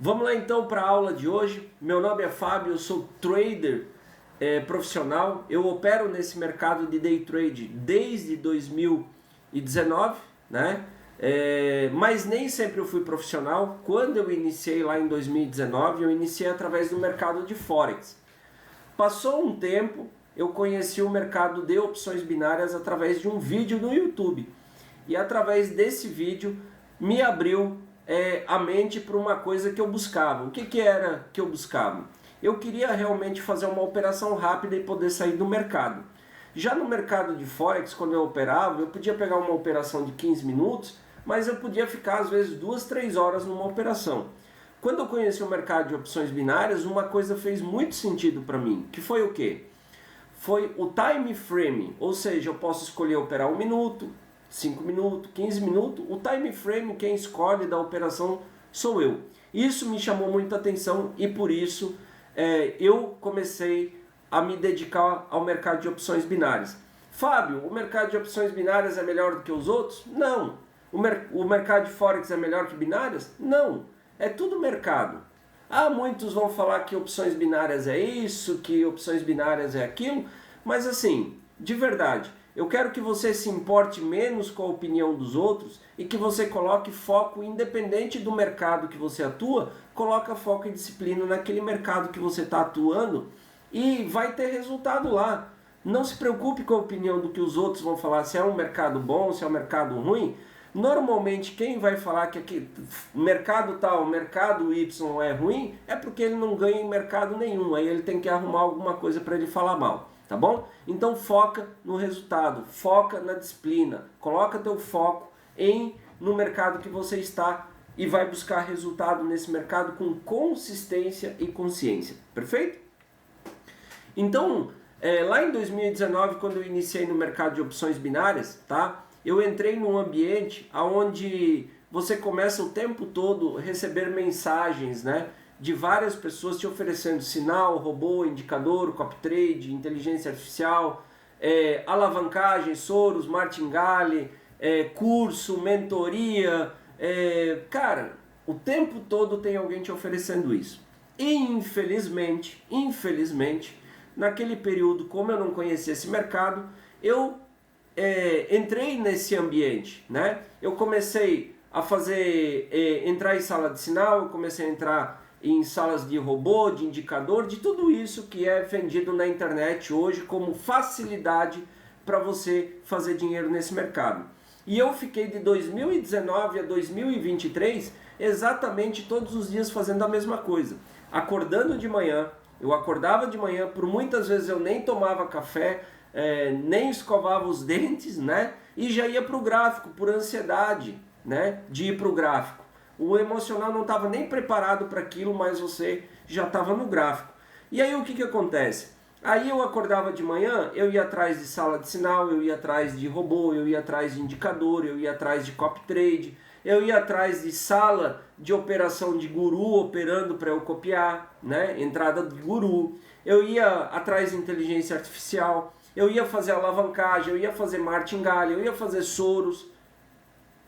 Vamos lá então para a aula de hoje. Meu nome é Fábio, eu sou trader profissional. Eu opero nesse mercado de day trade desde 2019, né? Mas nem sempre eu fui profissional. Quando eu iniciei lá em 2019, eu iniciei através do mercado de Forex. Passou um tempo, eu conheci o mercado de opções binárias através de um vídeo no YouTube. E através desse vídeo me abriu a mente para uma coisa que eu buscava. O que era que eu buscava? Eu queria realmente fazer uma operação rápida e poder sair do mercado. Já no mercado de Forex, quando eu operava, eu podia pegar uma operação de 15 minutos, mas eu podia ficar às vezes 2, 3 horas numa operação. Quando eu conheci o mercado de opções binárias, uma coisa fez muito sentido para mim, que foi o quê? Foi o time frame, ou seja, eu posso escolher operar 1 minuto, 5 minutos, 15 minutos, o time frame quem escolhe da operação sou eu. Isso me chamou muita atenção e por isso eu comecei a me dedicar ao mercado de opções binárias. Fábio, o mercado de opções binárias é melhor do que os outros? Não. O mercado de Forex é melhor que binárias? Não. É tudo mercado. Muitos vão falar que opções binárias é isso, que opções binárias é aquilo, mas assim, de verdade, eu quero que você se importe menos com a opinião dos outros e que você coloque foco, independente do mercado que você atua, coloca foco e disciplina naquele mercado que você está atuando e vai ter resultado lá. Não se preocupe com a opinião do que os outros vão falar, se é um mercado bom, se é um mercado ruim. Normalmente quem vai falar que aqui, mercado tal, mercado Y é ruim, é porque ele não ganha em mercado nenhum, aí ele tem que arrumar alguma coisa para ele falar mal. Tá bom? Então foca no resultado, foca na disciplina, coloca teu foco no mercado que você está e vai buscar resultado nesse mercado com consistência e consciência. Perfeito? Então, lá em 2019, quando eu iniciei no mercado de opções binárias, tá? Eu entrei num ambiente onde você começa o tempo todo a receber mensagens, né? De várias pessoas te oferecendo sinal, robô, indicador, copy trade, inteligência artificial, alavancagem, Soros, martingale, curso, mentoria. Cara, o tempo todo tem alguém te oferecendo isso. E infelizmente, naquele período, como eu não conhecia esse mercado, eu entrei nesse ambiente, né? Eu comecei a entrar em sala de sinal, eu comecei a entrar em salas de robô, de indicador, de tudo isso que é vendido na internet hoje como facilidade para você fazer dinheiro nesse mercado. E eu fiquei de 2019 a 2023 exatamente todos os dias fazendo a mesma coisa. Acordando de manhã, eu acordava de manhã, por muitas vezes eu nem tomava café, nem escovava os dentes, né? E já ia para o gráfico, por ansiedade, né? De ir para o gráfico. O emocional não estava nem preparado para aquilo, mas você já estava no gráfico. E aí o que acontece? Aí eu acordava de manhã, eu ia atrás de sala de sinal, eu ia atrás de robô, eu ia atrás de indicador, eu ia atrás de copy trade, eu ia atrás de sala de operação de guru operando para eu copiar, né? Entrada de guru. Eu ia atrás de inteligência artificial, eu ia fazer alavancagem, eu ia fazer martingale, eu ia fazer Soros.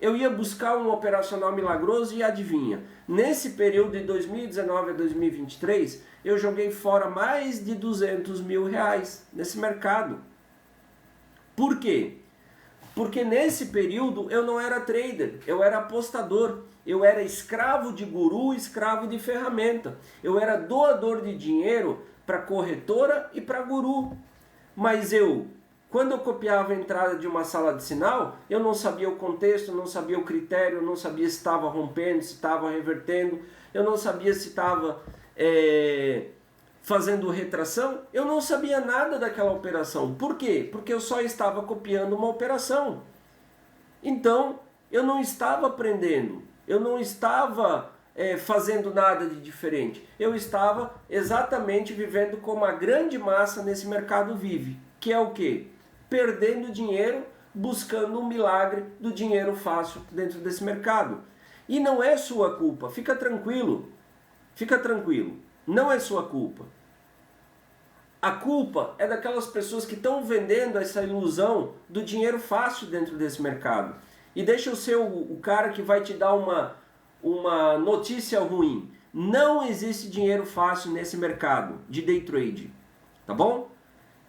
Eu ia buscar um operacional milagroso e adivinha, nesse período de 2019 a 2023, eu joguei fora mais de 200 mil reais nesse mercado. Por quê? Porque nesse período eu não era trader, eu era apostador, eu era escravo de guru, escravo de ferramenta. Eu era doador de dinheiro para corretora e para guru. Mas quando eu copiava a entrada de uma sala de sinal, eu não sabia o contexto, não sabia o critério, não sabia se estava rompendo, se estava revertendo, eu não sabia se estava fazendo retração, eu não sabia nada daquela operação. Por quê? Porque eu só estava copiando uma operação. Então, eu não estava aprendendo, eu não estava fazendo nada de diferente. Eu estava exatamente vivendo como a grande massa nesse mercado vive, que é o quê? Perdendo dinheiro, buscando um milagre do dinheiro fácil dentro desse mercado. E não é sua culpa, fica tranquilo, não é sua culpa. A culpa é daquelas pessoas que estão vendendo essa ilusão do dinheiro fácil dentro desse mercado. E deixa eu ser o cara que vai te dar uma notícia ruim. Não existe dinheiro fácil nesse mercado de day trade, tá bom?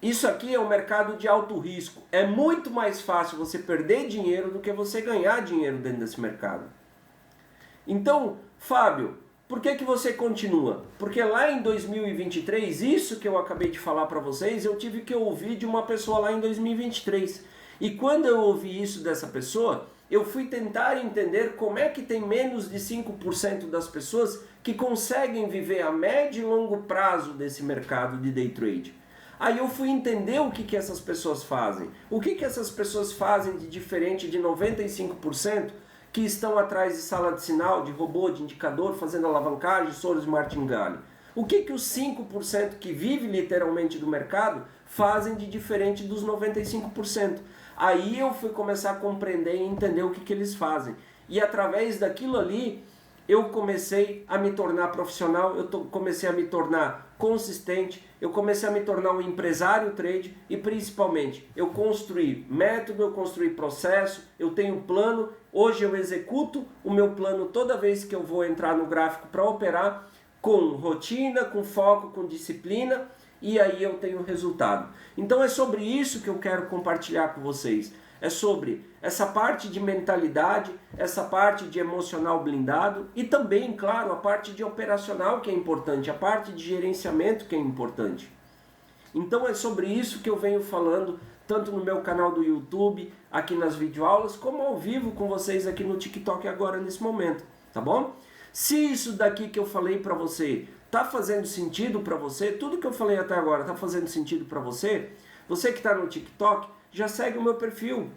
Isso aqui é um mercado de alto risco. É muito mais fácil você perder dinheiro do que você ganhar dinheiro dentro desse mercado. Então, Fábio, por que que você continua? Porque lá em 2023, isso que eu acabei de falar para vocês, eu tive que ouvir de uma pessoa lá em 2023. E quando eu ouvi isso dessa pessoa, eu fui tentar entender como é que tem menos de 5% das pessoas que conseguem viver a médio e longo prazo desse mercado de day trade. Aí eu fui entender o que essas pessoas fazem. O que essas pessoas fazem de diferente de 95% que estão atrás de sala de sinal, de robô, de indicador, fazendo alavancagem, Soros e martingale. O que os 5% que vive literalmente do mercado fazem de diferente dos 95%? Aí eu fui começar a compreender e entender o que eles fazem. E através daquilo ali, eu comecei a me tornar profissional, comecei a me tornar consistente, eu comecei a me tornar um empresário trade e principalmente eu construí método, eu construí processo, eu tenho plano, hoje eu executo o meu plano toda vez que eu vou entrar no gráfico para operar com rotina, com foco, com disciplina e aí eu tenho resultado. Então é sobre isso que eu quero compartilhar com vocês. É sobre essa parte de mentalidade, essa parte de emocional blindado e também, claro, a parte de operacional que é importante, a parte de gerenciamento que é importante. Então é sobre isso que eu venho falando, tanto no meu canal do YouTube, aqui nas videoaulas, como ao vivo com vocês aqui no TikTok agora nesse momento, tá bom? Se isso daqui que eu falei para você tá fazendo sentido para você, tudo que eu falei até agora tá fazendo sentido para você, você que está no TikTok, já segue o meu perfil.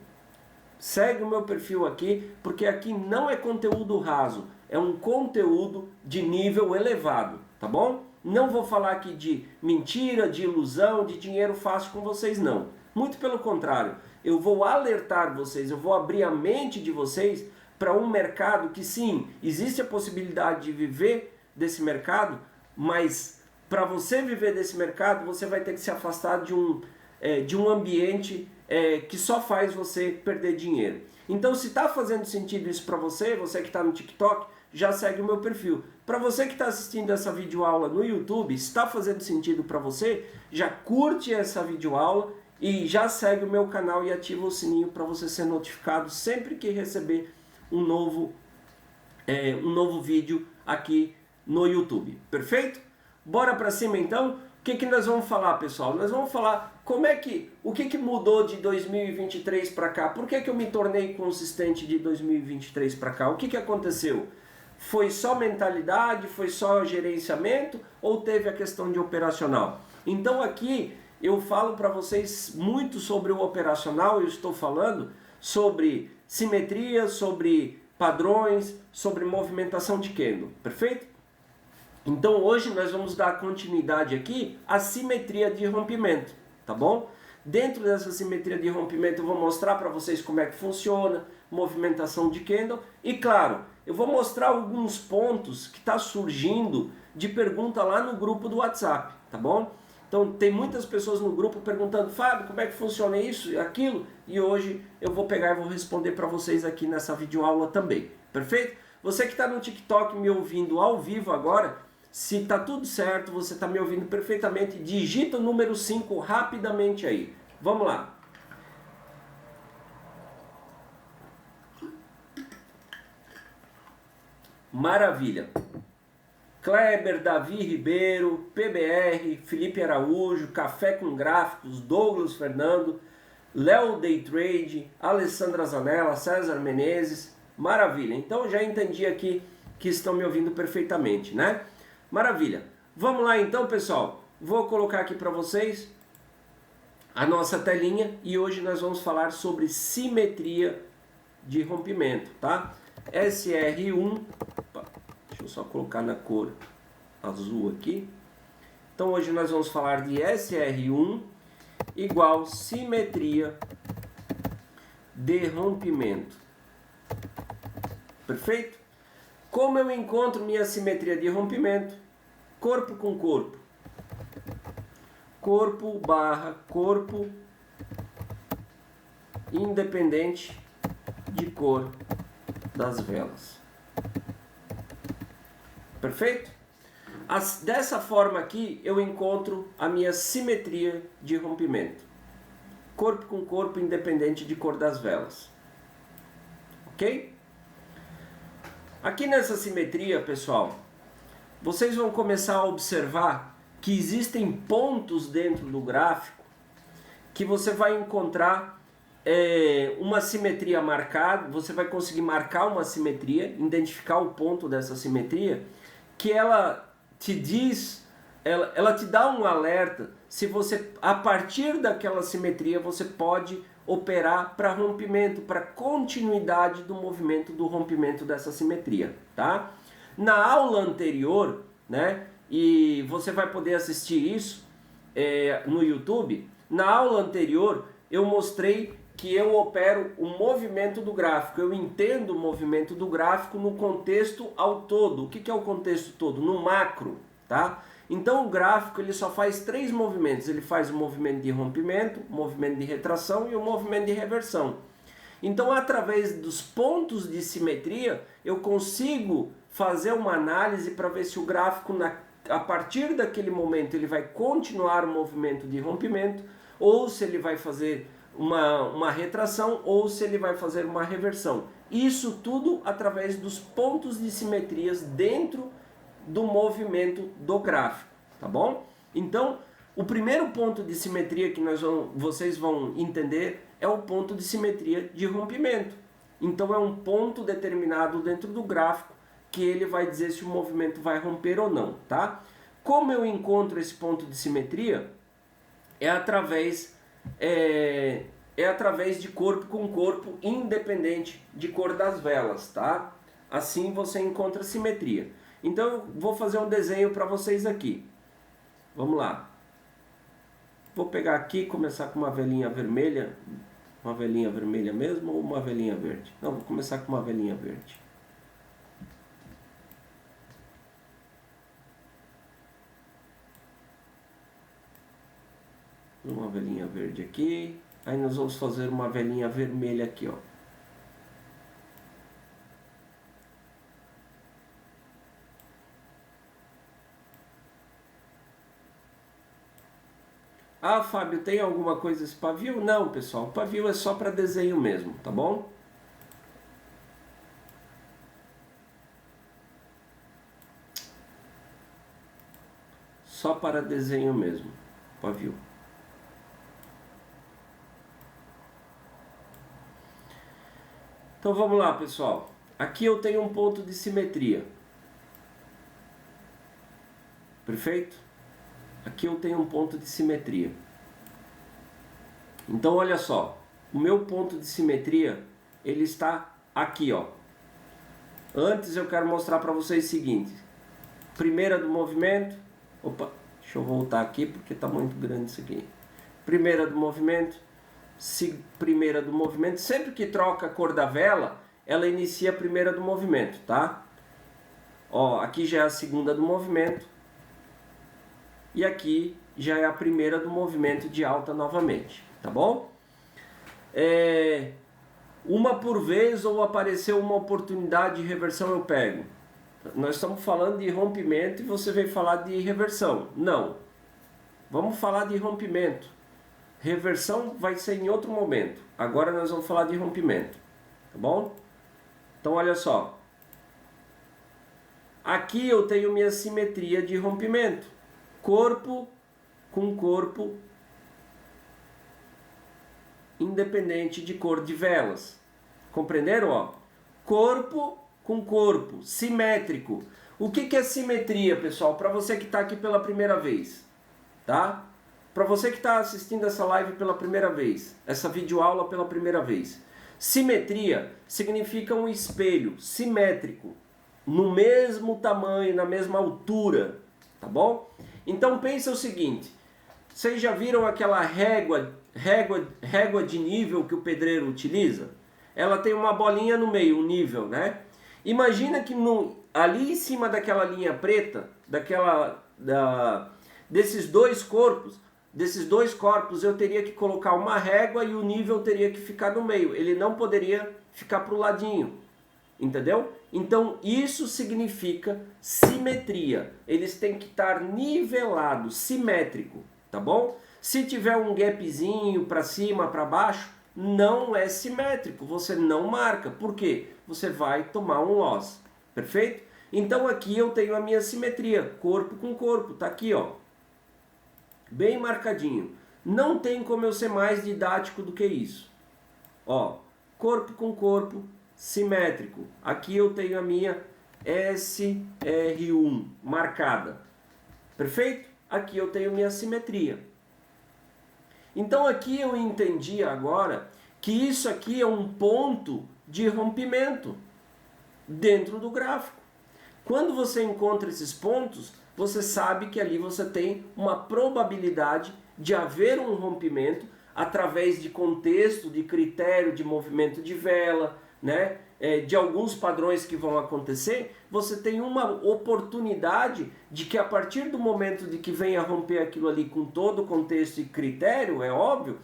Segue o meu perfil aqui, porque aqui não é conteúdo raso, é um conteúdo de nível elevado, tá bom? Não vou falar aqui de mentira, de ilusão, de dinheiro fácil com vocês, não. Muito pelo contrário, eu vou alertar vocês, eu vou abrir a mente de vocês para um mercado que sim, existe a possibilidade de viver desse mercado, mas para você viver desse mercado, você vai ter que se afastar de um ambiente que só faz você perder dinheiro. Então, se está fazendo sentido isso para você, você que está no TikTok, já segue o meu perfil. Para você que está assistindo essa videoaula no YouTube, se está fazendo sentido para você, já curte essa videoaula e já segue o meu canal e ativa o sininho para você ser notificado sempre que receber um novo vídeo aqui no YouTube. Perfeito? Bora para cima então? O que nós vamos falar, pessoal? Nós vamos falar o que mudou de 2023 para cá? Por que eu me tornei consistente de 2023 para cá? O que aconteceu? Foi só mentalidade? Foi só gerenciamento? Ou teve a questão de operacional? Então aqui eu falo para vocês muito sobre o operacional, eu estou falando sobre simetria, sobre padrões, sobre movimentação de candle, perfeito? Então hoje nós vamos dar continuidade aqui à simetria de rompimento, tá bom? Dentro dessa simetria de rompimento eu vou mostrar para vocês como é que funciona, movimentação de candle e claro, eu vou mostrar alguns pontos que está surgindo de pergunta lá no grupo do WhatsApp, tá bom? Então tem muitas pessoas no grupo perguntando, Fábio, como é que funciona isso e aquilo? E hoje eu vou pegar e vou responder para vocês aqui nessa videoaula também, perfeito? Você que está no TikTok me ouvindo ao vivo agora, se está tudo certo, você está me ouvindo perfeitamente, digita o número 5 rapidamente aí. Vamos lá. Maravilha. Kleber, Davi Ribeiro, PBR, Felipe Araújo, Café com Gráficos, Douglas Fernando, Léo Day Trade, Alessandra Zanella, César Menezes. Maravilha. Então já entendi aqui que estão me ouvindo perfeitamente, né? Maravilha. Vamos lá então, pessoal. Vou colocar aqui para vocês a nossa telinha e hoje nós vamos falar sobre simetria de rompimento, tá? SR1, deixa eu só colocar na cor azul aqui. Então hoje nós vamos falar de SR1 igual simetria de rompimento. Perfeito? Como eu encontro minha simetria de rompimento? Corpo com corpo. Corpo barra corpo, independente de cor das velas. Perfeito? Dessa forma aqui eu encontro a minha simetria de rompimento. Corpo com corpo, independente de cor das velas. Ok? Aqui nessa simetria, pessoal, vocês vão começar a observar que existem pontos dentro do gráfico que você vai encontrar uma simetria marcada, você vai conseguir marcar uma simetria, identificar o ponto dessa simetria, que ela te diz, ela te dá um alerta se você, a partir daquela simetria, você pode operar para rompimento, para continuidade do movimento do rompimento dessa simetria, tá? Na aula anterior, né, e você vai poder assistir isso no YouTube, na aula anterior eu mostrei que eu opero o movimento do gráfico, eu entendo o movimento do gráfico no contexto ao todo. O que é o contexto todo? No macro, tá? Então o gráfico ele só faz 3 movimentos, ele faz o movimento de rompimento, o movimento de retração e o movimento de reversão. Então através dos pontos de simetria eu consigo fazer uma análise para ver se o gráfico a partir daquele momento ele vai continuar o movimento de rompimento ou se ele vai fazer uma retração ou se ele vai fazer uma reversão. Isso tudo através dos pontos de simetrias dentro do movimento do gráfico, tá bom? Então, o primeiro ponto de simetria que vocês vão entender é o ponto de simetria de rompimento. Então, é um ponto determinado dentro do gráfico que ele vai dizer se o movimento vai romper ou não, tá? Como eu encontro esse ponto de simetria? É através de corpo com corpo, independente de cor das velas, tá? Assim você encontra simetria. Então eu vou fazer um desenho para vocês aqui. Vamos lá. Vou pegar aqui e começar com uma velinha vermelha. Uma velinha vermelha mesmo ou uma velinha verde? Não, vou começar com uma velinha verde. Uma velinha verde aqui. Aí nós vamos fazer uma velinha vermelha aqui, ó. Ah, Fábio, tem alguma coisa esse pavio? Não, pessoal, o pavio é só para desenho mesmo, tá bom? Só para desenho mesmo, pavio. Então vamos lá, pessoal. Aqui eu tenho um ponto de simetria. Perfeito? Aqui eu tenho um ponto de simetria. Então olha só, o meu ponto de simetria, ele está aqui, ó. Antes eu quero mostrar para vocês o seguinte. Primeira do movimento. Opa, deixa eu voltar aqui porque está muito grande isso aqui. Primeira do movimento. Primeira do movimento. Sempre que troca a cor da vela, ela inicia a primeira do movimento, tá? Ó, aqui já é a segunda do movimento. E aqui já é a primeira do movimento de alta novamente, tá bom? Uma por vez ou apareceu uma oportunidade de reversão eu pego. Nós estamos falando de rompimento e você veio falar de reversão. Não. Vamos falar de rompimento. Reversão vai ser em outro momento. Agora nós vamos falar de rompimento, tá bom? Então olha só. Aqui eu tenho minha simetria de rompimento. Corpo com corpo, independente de cor de velas. Compreenderam? Ó? Corpo com corpo, simétrico. O que é simetria, pessoal? Para você que está aqui pela primeira vez, tá? Para você que está assistindo essa live pela primeira vez, essa videoaula pela primeira vez. Simetria significa um espelho simétrico, no mesmo tamanho, na mesma altura, tá bom? Então pensa o seguinte, vocês já viram aquela régua de nível que o pedreiro utiliza? Ela tem uma bolinha no meio, um nível, né? Imagina que ali em cima daquela linha preta, desses dois corpos eu teria que colocar uma régua e o nível teria que ficar no meio. Ele não poderia ficar para o ladinho, Entendeu? Então isso significa simetria. Eles têm que estar nivelados, simétrico, tá bom? Se tiver um gapzinho para cima, para baixo, não é simétrico, você não marca. Por quê? Você vai tomar um loss, perfeito? Então aqui eu tenho a minha simetria, corpo com corpo, tá aqui, ó. Bem marcadinho. Não tem como eu ser mais didático do que isso. Ó, corpo com corpo, simétrico. Aqui eu tenho a minha SR1 marcada. Perfeito? Aqui eu tenho minha simetria. Então aqui eu entendi agora que isso aqui é um ponto de rompimento dentro do gráfico. Quando você encontra esses pontos, você sabe que ali você tem uma probabilidade de haver um rompimento através de contexto, de critério de movimento de vela, né? De alguns padrões que vão acontecer, você tem uma oportunidade de que a partir do momento de que venha romper aquilo ali com todo o contexto e critério, é óbvio,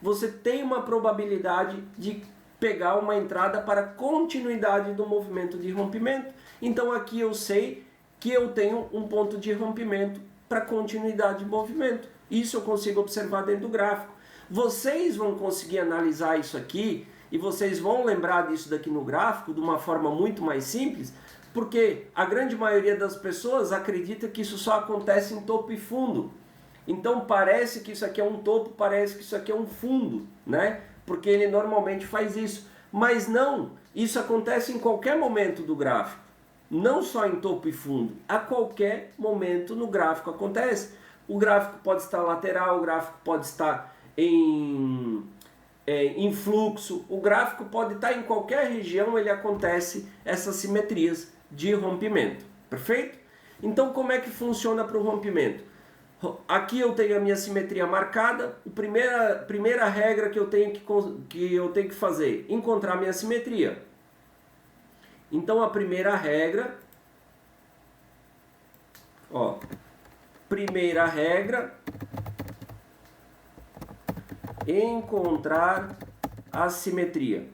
você tem uma probabilidade de pegar uma entrada para continuidade do movimento de rompimento. Então aqui eu sei que eu tenho um ponto de rompimento para continuidade de movimento. Isso eu consigo observar dentro do gráfico. Vocês vão conseguir analisar isso aqui e vocês vão lembrar disso daqui no gráfico de uma forma muito mais simples, porque a grande maioria das pessoas acredita que isso só acontece em topo e fundo. Então parece que isso aqui é um topo, parece que isso aqui é um fundo, né? Porque ele normalmente faz isso. Mas não, isso acontece em qualquer momento do gráfico. Não só em topo e fundo, a qualquer momento no gráfico acontece. O gráfico pode estar lateral, o gráfico pode estar em fluxo, o gráfico pode estar em qualquer região, ele acontece essas simetrias de rompimento, perfeito? Então como é que funciona para o rompimento? Aqui eu tenho a minha simetria marcada, a primeira regra que eu tenho que fazer, encontrar a minha simetria. Então a primeira regra, ó, primeira regra, encontrar a simetria.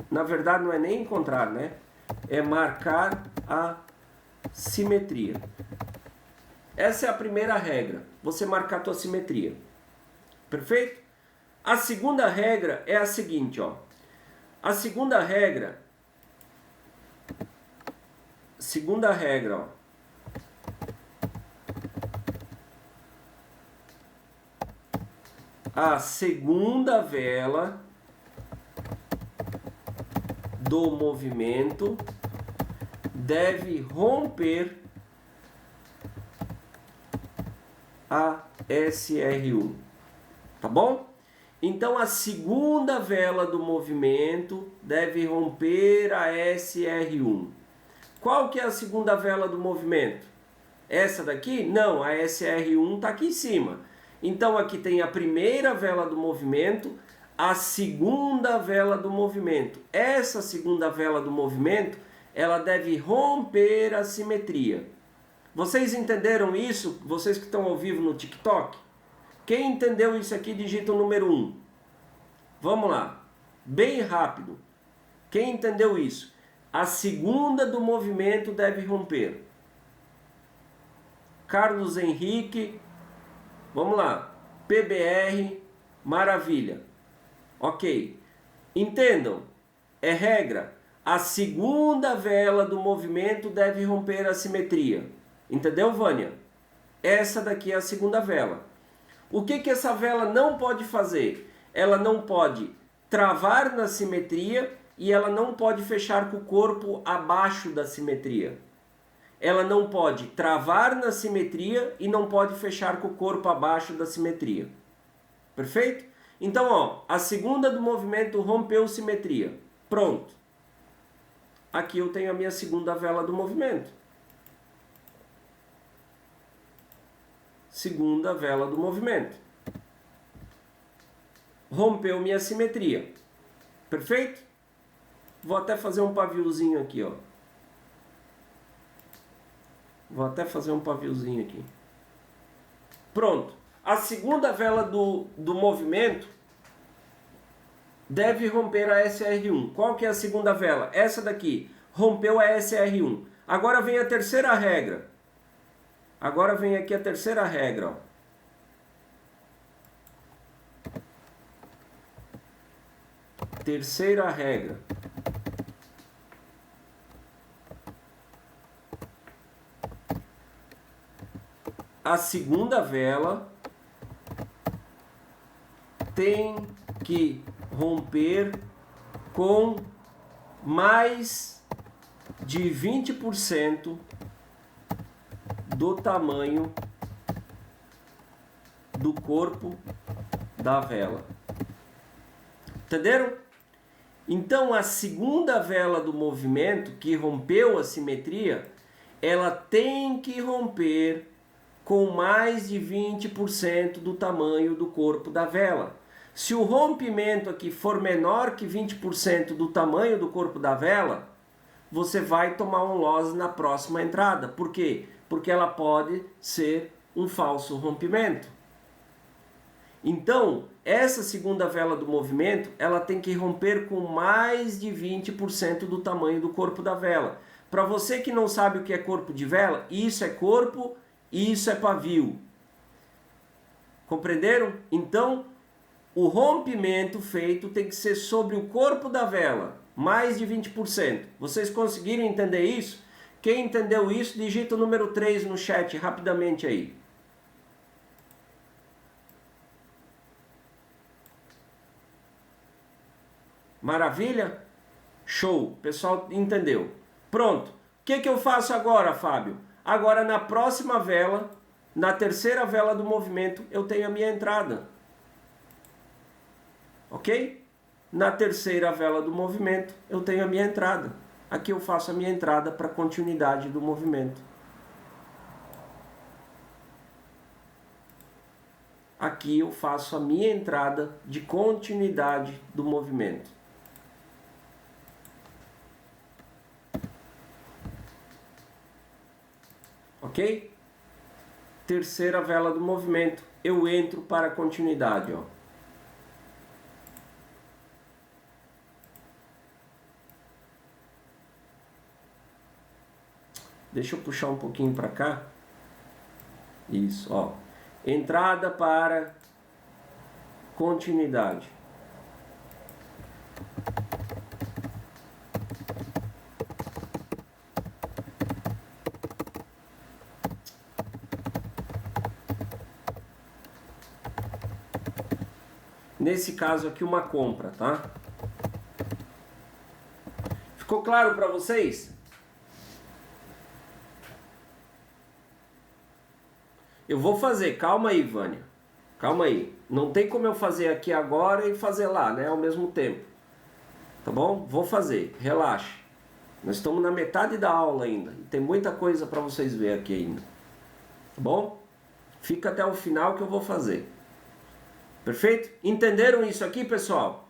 Na verdade não é nem encontrar, né? É marcar a simetria. Essa é a primeira regra, você marcar a tua simetria. Perfeito? A segunda regra é a seguinte, ó. A segunda regra, ó. A segunda vela do movimento deve romper a SR1, tá bom? Então a segunda vela do movimento deve romper a SR1. Qual que é a segunda vela do movimento? Essa daqui? Não, a SR1 está aqui em cima. Então aqui tem a primeira vela do movimento, a segunda vela do movimento. Essa segunda vela do movimento, ela deve romper a simetria. Vocês entenderam isso? Vocês que estão ao vivo no TikTok? Quem entendeu isso aqui, digita o número 1. Vamos lá. Bem rápido. Quem entendeu isso? A segunda do movimento deve romper. Carlos Henrique, vamos lá. PBR, maravilha. Ok. Entendam, é regra. A segunda vela do movimento deve romper a simetria. Entendeu, Vânia? Essa daqui é a segunda vela. O que essa vela não pode fazer? Ela não pode travar na simetria e ela não pode fechar com o corpo abaixo da simetria. Ela não pode travar na simetria e não pode fechar com o corpo abaixo da simetria. Perfeito? Então, ó, a segunda do movimento rompeu simetria. Pronto. Aqui eu tenho a minha segunda vela do movimento. Segunda vela do movimento. Rompeu minha simetria. Perfeito? Vou até fazer um paviozinho aqui, ó. Vou até fazer um paviozinho aqui. Pronto. A segunda vela do movimento deve romper a SR1. Qual que é a segunda vela? Essa daqui. Rompeu a SR1. Agora vem a terceira regra. Agora vem aqui a terceira regra. Ó. Terceira regra. A segunda vela tem que romper com mais de 20% do tamanho do corpo da vela. Entenderam? Então a segunda vela do movimento que rompeu a simetria, ela tem que romper com mais de 20% do tamanho do corpo da vela. Se o rompimento aqui for menor que 20% do tamanho do corpo da vela, você vai tomar um loss na próxima entrada. Por quê? Porque ela pode ser um falso rompimento. Então, essa segunda vela do movimento, ela tem que romper com mais de 20% do tamanho do corpo da vela. Para você que não sabe o que é corpo de vela, isso é corpo, isso é pavio. Compreenderam? Então, o rompimento feito tem que ser sobre o corpo da vela, mais de 20%. Vocês conseguiram entender isso? Quem entendeu isso, digita o número 3 no chat rapidamente aí. Maravilha? Show! O pessoal entendeu. Pronto. O que eu faço agora, Fábio? Agora na próxima vela, na terceira vela do movimento, eu tenho a minha entrada. Ok? Na terceira vela do movimento, eu tenho a minha entrada. Aqui eu faço a minha entrada para a continuidade do movimento. Aqui eu faço a minha entrada de continuidade do movimento. Ok? Terceira vela do movimento, eu entro para a continuidade, ó. Deixa eu puxar um pouquinho para cá. Isso, ó. Entrada para continuidade. Nesse caso aqui, uma compra, tá? Ficou claro para vocês? Eu vou fazer, calma aí, Vânia. Calma aí. Não tem como eu fazer aqui agora e fazer lá, né? Ao mesmo tempo. Tá bom? Vou fazer, relaxe. Nós estamos na metade da aula ainda. E tem muita coisa para vocês verem aqui ainda. Tá bom? Fica até o final que eu vou fazer. Perfeito? Entenderam isso aqui, pessoal?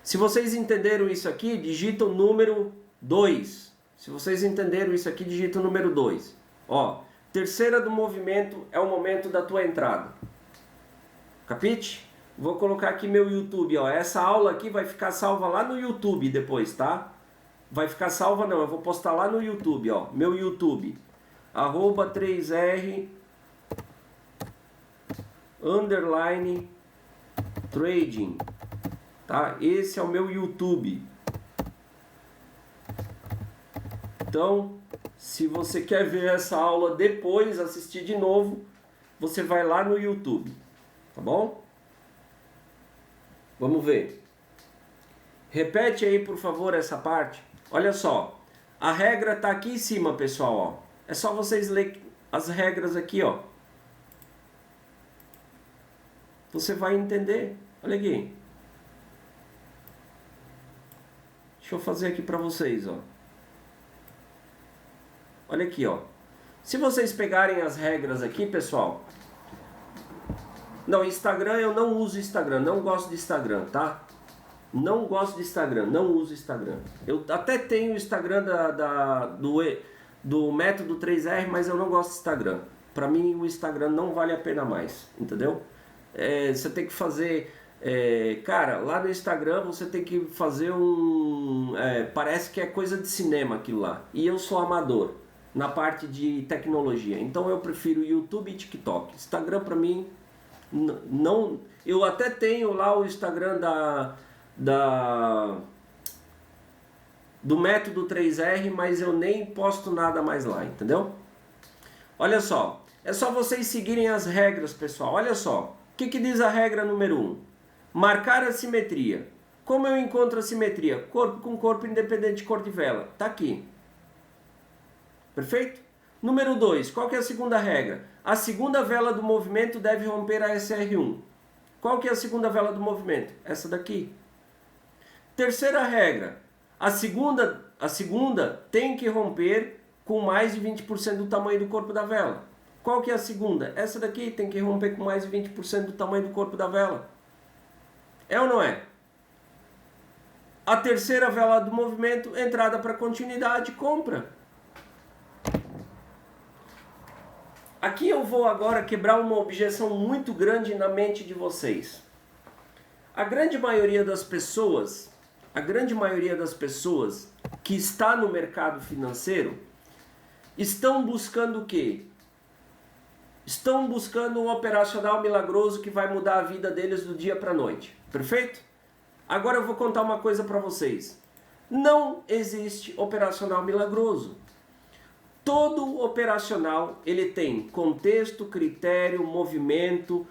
Se vocês entenderam isso aqui, digita o número 2. Se vocês entenderam isso aqui, digita o número 2. Ó, terceira do movimento é o momento da tua entrada. Capite? Vou colocar aqui meu YouTube, ó. Essa aula aqui vai ficar salva lá no YouTube depois, tá? Vai ficar salva não, eu vou postar lá no YouTube, ó. Meu YouTube. @3R _ trading, tá? Esse é o meu YouTube. Então, se você quer ver essa aula depois, assistir de novo, você vai lá no YouTube, tá bom? Vamos ver. Repete aí, por favor, essa parte. Olha só, a regra tá aqui em cima, pessoal, ó. É só vocês lerem as regras aqui, ó. Você vai entender. Olha aqui. Deixa eu fazer aqui para vocês, ó. Olha aqui, ó. Se vocês pegarem as regras aqui, pessoal. Não, Instagram eu não uso Instagram, não gosto de Instagram, tá? Não gosto de Instagram, não uso Instagram. Eu até tenho o Instagram do método 3R, mas eu não gosto de Instagram. Para mim o Instagram não vale a pena mais, entendeu? Você tem que fazer Cara, lá no Instagram você tem que fazer parece que é coisa de cinema aquilo lá. E eu sou amador na parte de tecnologia. Então eu prefiro YouTube e TikTok. Instagram pra mim, não... Eu até tenho lá o Instagram do método 3R, mas eu nem posto nada mais lá, entendeu? Olha só, é só vocês seguirem as regras, pessoal. Olha só, o que diz a regra número 1? Marcar a simetria. Como eu encontro a simetria? Corpo com corpo, independente de cor de vela. Tá aqui. Perfeito? Número 2, qual que é a segunda regra? A segunda vela do movimento deve romper a SR1. Qual que é a segunda vela do movimento? Essa daqui. Terceira regra, a segunda tem que romper com mais de 20% do tamanho do corpo da vela. Qual que é a segunda? Essa daqui tem que romper com mais de 20% do tamanho do corpo da vela. É ou não é? A terceira vela do movimento, entrada para continuidade, compra. Aqui eu vou agora quebrar uma objeção muito grande na mente de vocês. A grande maioria das pessoas que está no mercado financeiro estão buscando o quê? Estão buscando um operacional milagroso que vai mudar a vida deles do dia para a noite. Perfeito? Agora eu vou contar uma coisa para vocês. Não existe operacional milagroso. Todo operacional ele tem contexto, critério, movimento,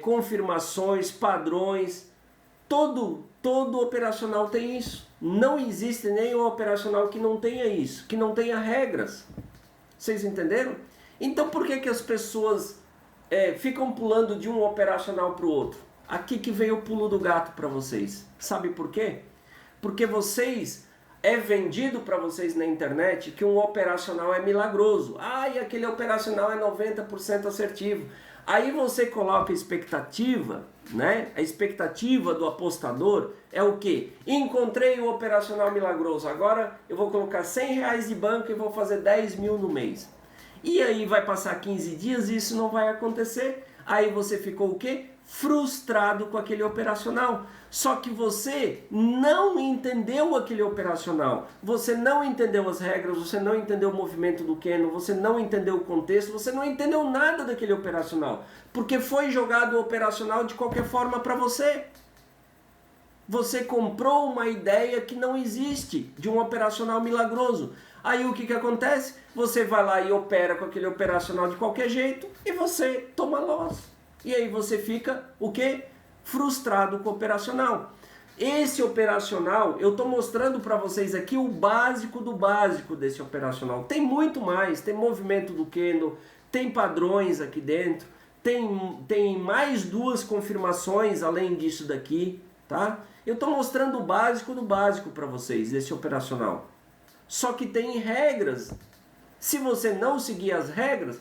confirmações, padrões. Todo operacional tem isso. Não existe nenhum operacional que não tenha isso, que não tenha regras. Vocês entenderam? Então por que as pessoas ficam pulando de um operacional para o outro? Aqui que veio o pulo do gato para vocês. Sabe por quê? Porque é vendido para vocês na internet que um operacional é milagroso. E aquele operacional é 90% assertivo. Aí você coloca a expectativa, né? A expectativa do apostador é o quê? Encontrei o operacional milagroso, agora eu vou colocar R$100 de banco e vou fazer 10 mil no mês. E aí vai passar 15 dias e isso não vai acontecer. Aí você ficou o quê? Frustrado com aquele operacional. Só que você não entendeu aquele operacional. Você não entendeu as regras, você não entendeu o movimento do Keno, você não entendeu o contexto, você não entendeu nada daquele operacional. Porque foi jogado o operacional de qualquer forma para você. Você comprou uma ideia que não existe de um operacional milagroso. Aí o que acontece? Você vai lá e opera com aquele operacional de qualquer jeito e você toma loss. E aí você fica o quê? Frustrado com o operacional. Esse operacional, eu estou mostrando para vocês aqui o básico do básico desse operacional. Tem muito mais, tem movimento do Keno, tem padrões aqui dentro, tem mais duas confirmações além disso daqui, tá? Eu estou mostrando o básico do básico para vocês, desse operacional. Só que tem regras. Se você não seguir as regras,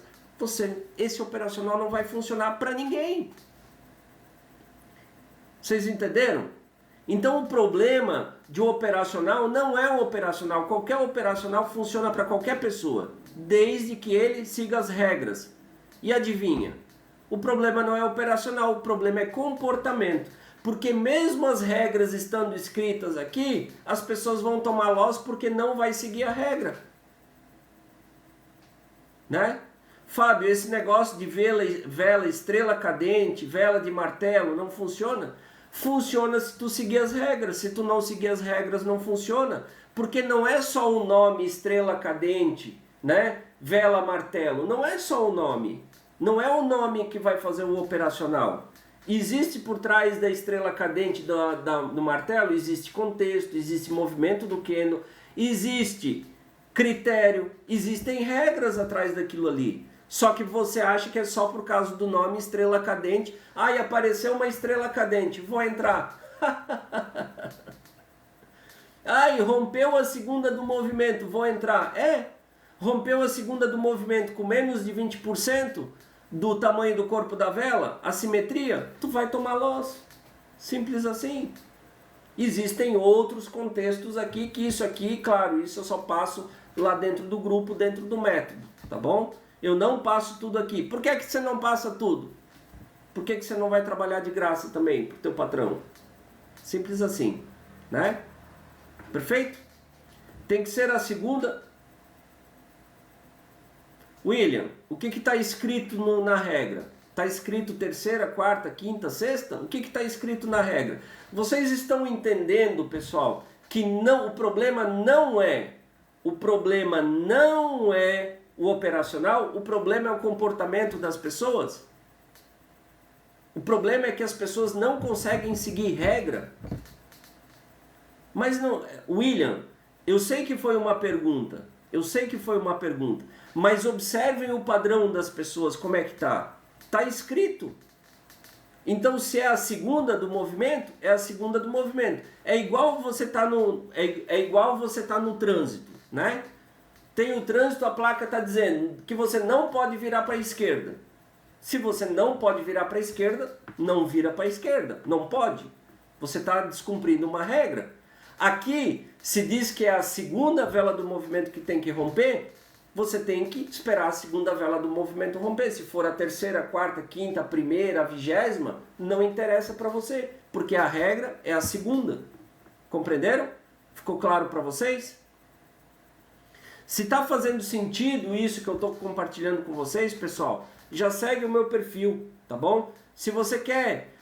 esse operacional não vai funcionar para ninguém. Vocês entenderam? Então o problema de um operacional não é um operacional. Qualquer operacional funciona para qualquer pessoa, desde que ele siga as regras. E adivinha? O problema não é operacional, o problema é comportamento. Porque mesmo as regras estando escritas aqui, as pessoas vão tomar loss porque não vai seguir a regra. Né? Fábio, esse negócio de vela estrela cadente, vela de martelo, não funciona? Funciona se tu seguir as regras. Se tu não seguir as regras, não funciona. Porque não é só o nome estrela cadente, né? Vela martelo. Não é só o nome. Não é o nome que vai fazer o operacional. Existe por trás da estrela cadente do martelo, existe contexto, existe movimento do Keno, existe critério, existem regras atrás daquilo ali. Só que você acha que é só por causa do nome estrela cadente. E apareceu uma estrela cadente, vou entrar. E rompeu a segunda do movimento, vou entrar. Rompeu a segunda do movimento com menos de 20% do tamanho do corpo da vela, assimetria, tu vai tomar loss. Simples assim. Existem outros contextos aqui, que isso aqui, claro, isso eu só passo lá dentro do grupo, dentro do método, tá bom? Eu não passo tudo aqui. Por que você não passa tudo? por que você não vai trabalhar de graça também para o teu patrão? Simples assim, né? Perfeito? Tem que ser a segunda. William, o que está escrito na regra? Está escrito terceira, quarta, quinta, sexta? O que está escrito na regra? Vocês estão entendendo, pessoal, que não, o problema não é o operacional, o problema é o comportamento das pessoas. O problema é que as pessoas não conseguem seguir regra. Mas não, William, eu sei que foi uma pergunta, mas observem o padrão das pessoas, como é que tá? Tá escrito. Então, se é a segunda do movimento, é a segunda do movimento. É igual você tá no trânsito, né? Tem o trânsito, a placa está dizendo que você não pode virar para a esquerda. Se você não pode virar para a esquerda, não vira para a esquerda. Não pode. Você está descumprindo uma regra. Aqui se diz que é a segunda vela do movimento que tem que romper, você tem que esperar a segunda vela do movimento romper. Se for a terceira, a quarta, a quinta, a primeira, a 20ª, não interessa para você, porque a regra é a segunda. Compreenderam? Ficou claro para vocês? Se está fazendo sentido isso que eu estou compartilhando com vocês, pessoal, já segue o meu perfil, tá bom? Se você quer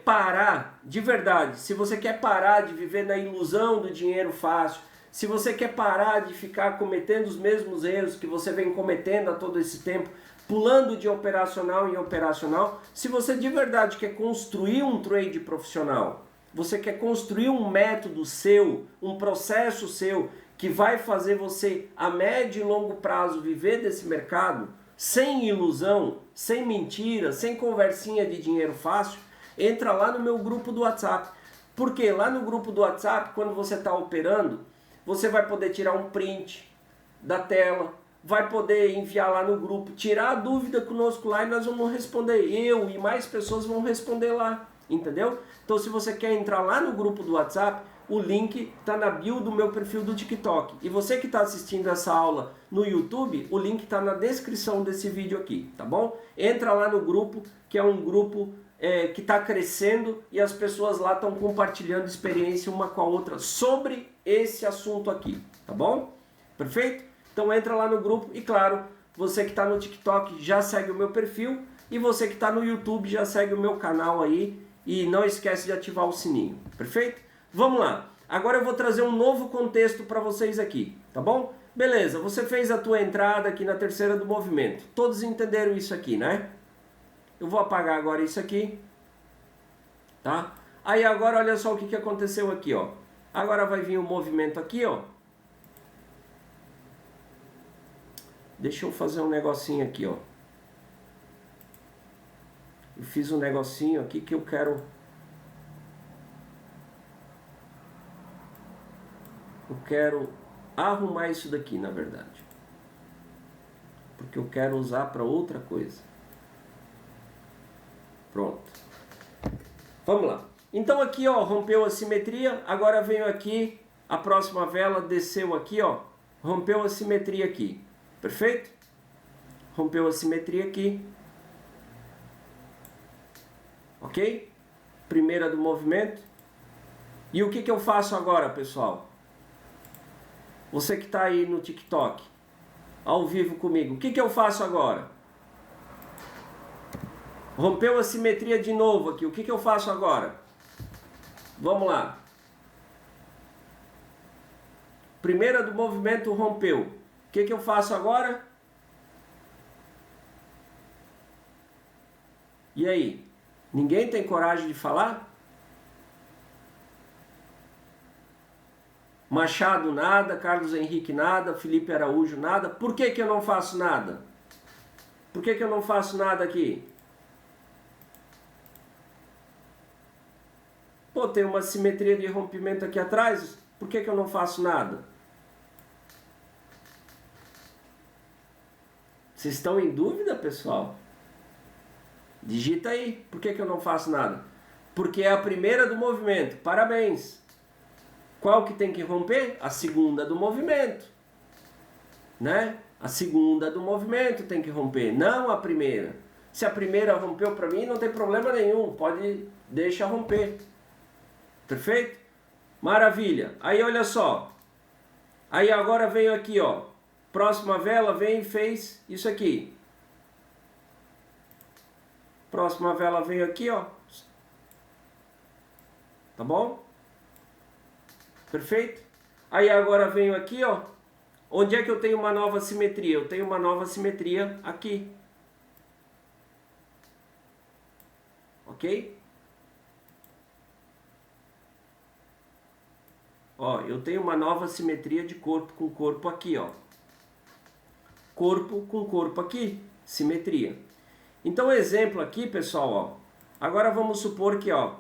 parar, de verdade, se você quer parar de viver na ilusão do dinheiro fácil, se você quer parar de ficar cometendo os mesmos erros que você vem cometendo há todo esse tempo, pulando de operacional em operacional, se você de verdade quer construir um trade profissional, você quer construir um método seu, um processo seu, que vai fazer você, a médio e longo prazo, viver desse mercado, sem ilusão, sem mentira, sem conversinha de dinheiro fácil, entra lá no meu grupo do WhatsApp. Porque lá no grupo do WhatsApp, quando você está operando, você vai poder tirar um print da tela, vai poder enviar lá no grupo, tirar a dúvida conosco lá e nós vamos responder. Eu e mais pessoas vão responder lá, entendeu? Então se você quer entrar lá no grupo do WhatsApp, o link está na bio do meu perfil do TikTok. E você que está assistindo essa aula no YouTube, o link está na descrição desse vídeo aqui, tá bom? Entra lá no grupo, que é um grupo que está crescendo e as pessoas lá estão compartilhando experiência uma com a outra sobre esse assunto aqui, tá bom? Perfeito? Então entra lá no grupo e claro, você que está no TikTok já segue o meu perfil e você que está no YouTube já segue o meu canal aí e não esquece de ativar o sininho, perfeito? Vamos lá, agora eu vou trazer um novo contexto para vocês aqui, tá bom? Beleza, você fez a tua entrada aqui na terceira do movimento, todos entenderam isso aqui, né? Eu vou apagar agora isso aqui, tá? Aí agora olha só o que aconteceu aqui, ó. Agora vai vir o movimento aqui, ó. Deixa eu fazer um negocinho aqui, ó. Eu fiz um negocinho aqui que eu quero... Eu quero arrumar isso daqui, na verdade. Porque eu quero usar para outra coisa. Pronto. Vamos lá. Então aqui, ó, rompeu a simetria. Agora venho aqui, a próxima vela desceu aqui, ó. Rompeu a simetria aqui. Perfeito? Rompeu a simetria aqui. Ok? Primeira do movimento. E o que eu faço agora, pessoal? Você que está aí no TikTok, ao vivo comigo, o que eu faço agora? Rompeu a simetria de novo aqui, o que eu faço agora? Vamos lá. Primeira do movimento rompeu. O que eu faço agora? E aí? Ninguém tem coragem de falar? Machado nada, Carlos Henrique nada, Felipe Araújo nada. Por que eu não faço nada? Por que eu não faço nada aqui? Pô, tem uma simetria de rompimento aqui atrás, por que eu não faço nada? Vocês estão em dúvida, pessoal? Digita aí, por que eu não faço nada? Porque é a primeira do movimento, parabéns! Qual que tem que romper? A segunda do movimento, né? A segunda do movimento tem que romper, não a primeira. Se a primeira rompeu para mim, não tem problema nenhum, pode deixar romper. Perfeito? Maravilha. Aí olha só. Aí agora veio aqui, ó. Próxima vela vem e fez isso aqui. Próxima vela veio aqui, ó. Tá bom? Perfeito? Aí agora venho aqui, ó. Onde é que eu tenho uma nova simetria? Eu tenho uma nova simetria aqui. Ok? Ó, eu tenho uma nova simetria de corpo com corpo aqui, ó. Corpo com corpo aqui, simetria. Então, exemplo aqui, pessoal, ó. Agora vamos supor que, ó,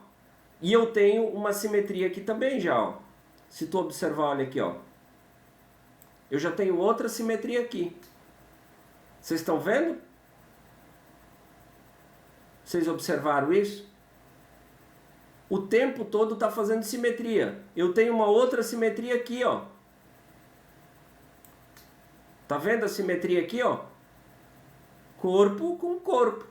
e eu tenho uma simetria aqui também já, ó. Se tu observar, olha aqui, ó. Eu já tenho outra simetria aqui. Vocês estão vendo? Vocês observaram isso? O tempo todo está fazendo simetria. Eu tenho uma outra simetria aqui, ó. Tá vendo a simetria aqui, ó? Corpo com corpo.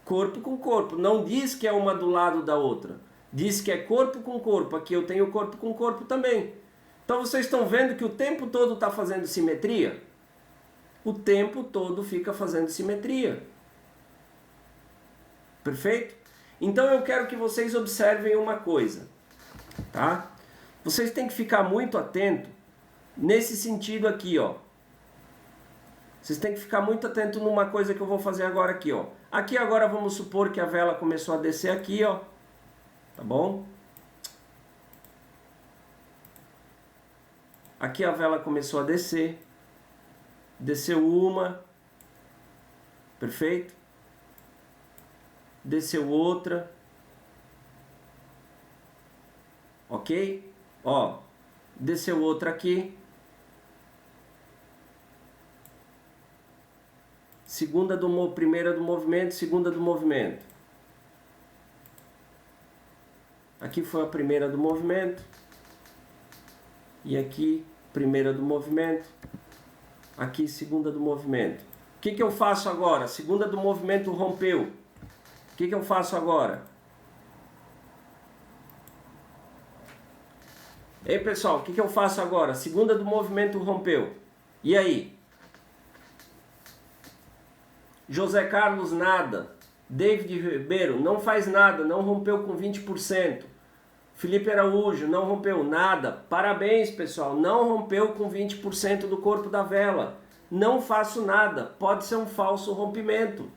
Corpo com corpo. Não diz que é uma do lado da outra. Diz que é corpo com corpo. Aqui eu tenho corpo com corpo também. Então vocês estão vendo que o tempo todo está fazendo simetria? O tempo todo fica fazendo simetria. Perfeito? Então eu quero que vocês observem uma coisa, tá? Vocês têm que ficar muito atento nesse sentido aqui, ó. Vocês têm que ficar muito atento numa coisa que eu vou fazer agora aqui, ó. Aqui agora vamos supor que a vela começou a descer aqui, ó. Tá bom? Aqui a vela começou a descer. Desceu uma. Perfeito? Desceu outra. Ok? Ó, desceu outra aqui. Primeira do movimento, segunda do movimento. Aqui foi a primeira do movimento. E aqui, primeira do movimento. Aqui, segunda do movimento. O que eu faço agora? Segunda do movimento rompeu. O que eu faço agora? Ei, pessoal, o que eu faço agora? Segunda do movimento rompeu. E aí? José Carlos, nada. David Ribeiro, não faz nada, não rompeu com 20%. Felipe Araújo, não rompeu nada. Parabéns, pessoal, não rompeu com 20% do corpo da vela. Não faço nada, pode ser um falso rompimento.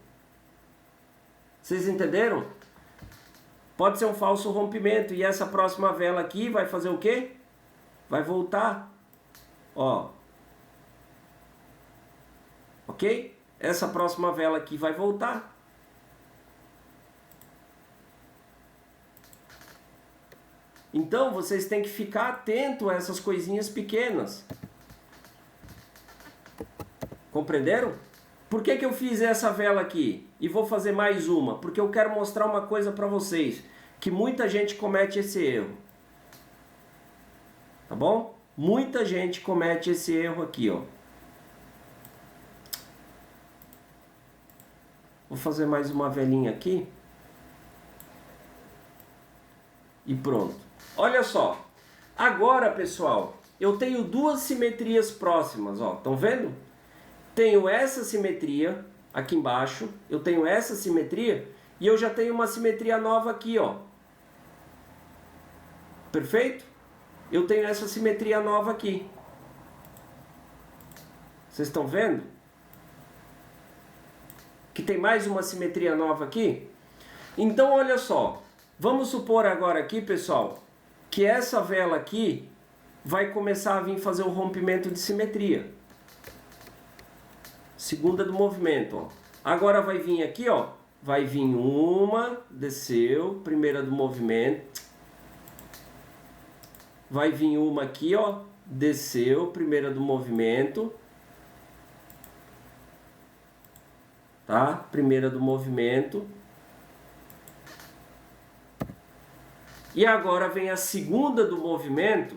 Vocês entenderam? Pode ser um falso rompimento. E essa próxima vela aqui vai fazer o quê? Vai voltar. Ó. Ok? Essa próxima vela aqui vai voltar. Então, vocês têm que ficar atento a essas coisinhas pequenas. Compreenderam? Por que eu fiz essa vela aqui? E vou fazer mais uma? Porque eu quero mostrar uma coisa para vocês. Que muita gente comete esse erro. Tá bom? Muita gente comete esse erro aqui, ó. Vou fazer mais uma velinha aqui. E pronto. Olha só. Agora, pessoal, eu tenho duas simetrias próximas, ó. Estão vendo? Tenho essa simetria aqui embaixo. Eu tenho essa simetria. E eu já tenho uma simetria nova aqui, ó. Perfeito? Eu tenho essa simetria nova aqui. Vocês estão vendo? Que tem mais uma simetria nova aqui? Então, olha só. Vamos supor agora aqui, pessoal, que essa vela aqui vai começar a vir fazer o rompimento de simetria. Segunda do movimento, ó. Agora vai vir aqui, ó. Vai vir uma, desceu, primeira do movimento. Vai vir uma aqui, ó. Desceu, primeira do movimento. Tá? Primeira do movimento. E agora vem a segunda do movimento.